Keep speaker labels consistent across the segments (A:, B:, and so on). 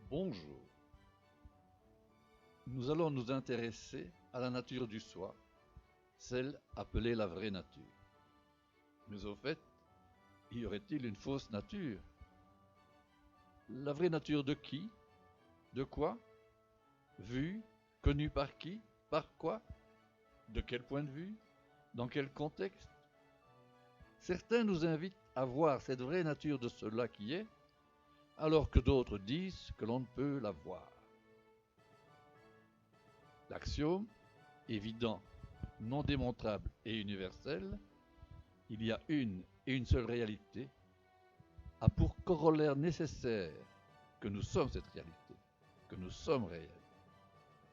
A: Bonjour. Nous allons nous intéresser à la nature du soi, celle appelée la vraie nature. Mais au fait, y aurait-il une fausse nature? La vraie nature de qui? De quoi? Vue? Connue par qui? Par quoi? De quel point de vue? Dans quel contexte? Certains nous invitent à voir cette vraie nature de cela qui est, alors que d'autres disent que l'on ne peut la voir. L'axiome, évident, non démontrable et universel, il y a une et une seule réalité, a pour corollaire nécessaire que nous sommes cette réalité, que nous sommes réels.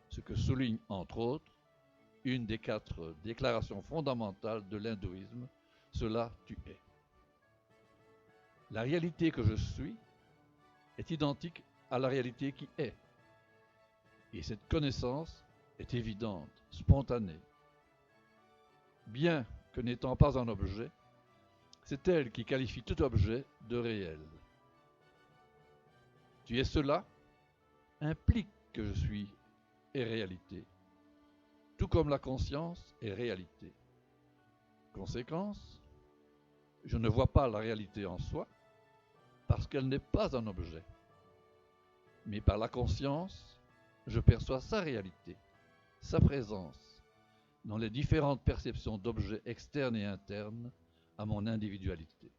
A: Ce que souligne entre autres une des 4 déclarations fondamentales de l'hindouisme, cela tu es. La réalité que je suis est identique à la réalité qui est. Et cette connaissance est évidente, spontanée. Bien que n'étant pas un objet, c'est elle qui qualifie tout objet de réel. Tu es cela implique que je suis est réalité, tout comme la conscience est réalité. Conséquence, je ne vois pas la réalité en soi parce qu'elle n'est pas un objet. Mais par la conscience, je perçois sa réalité, sa présence, dans les différentes perceptions d'objets externes et internes à mon individualité.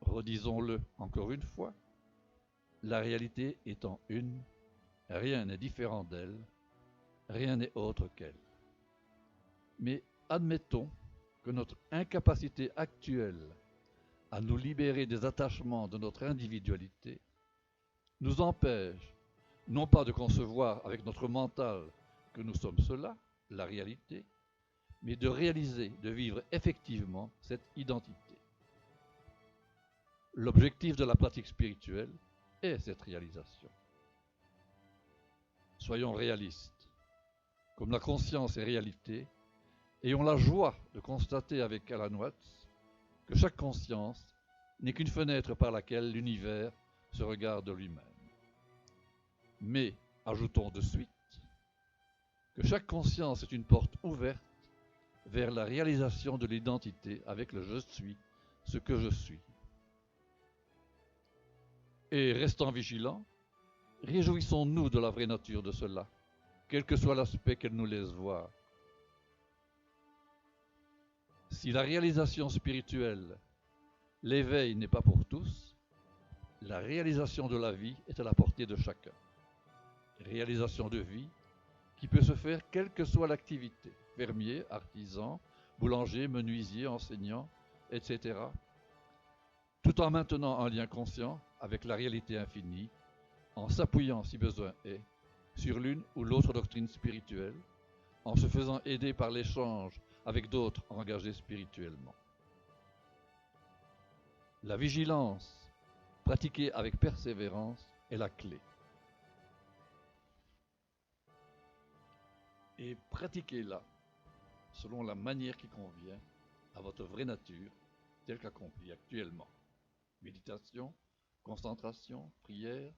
A: Redisons-le encore une fois, la réalité étant une, rien n'est différent d'elle, rien n'est autre qu'elle. Mais admettons que notre incapacité actuelle à nous libérer des attachements de notre individualité nous empêche non pas de concevoir avec notre mental que nous sommes cela, la réalité, mais de réaliser, de vivre effectivement cette identité. L'objectif de la pratique spirituelle est cette réalisation. Soyons réalistes. Comme la conscience est réalité, ayons la joie de constater avec Alan Watts que chaque conscience n'est qu'une fenêtre par laquelle l'univers se regarde lui-même. Mais ajoutons de suite que chaque conscience est une porte ouverte vers la réalisation de l'identité avec le je suis, ce que je suis. Et restant vigilants, réjouissons-nous de la vraie nature de cela, quel que soit l'aspect qu'elle nous laisse voir. Si la réalisation spirituelle, l'éveil n'est pas pour tous, la réalisation de la vie est à la portée de chacun. Réalisation de vie qui peut se faire quelle que soit l'activité, fermier, artisan, boulanger, menuisier, enseignant, etc., tout en maintenant un lien conscient avec la réalité infinie, en s'appuyant, si besoin est, sur l'une ou l'autre doctrine spirituelle, en se faisant aider par l'échange avec d'autres engagés spirituellement. La vigilance, pratiquée avec persévérance, est la clé. Et pratiquez-la selon la manière qui convient à votre vraie nature, telle qu'accomplie actuellement. Méditation, concentration, prière,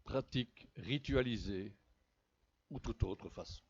A: pratique ritualisée ou toute autre façon.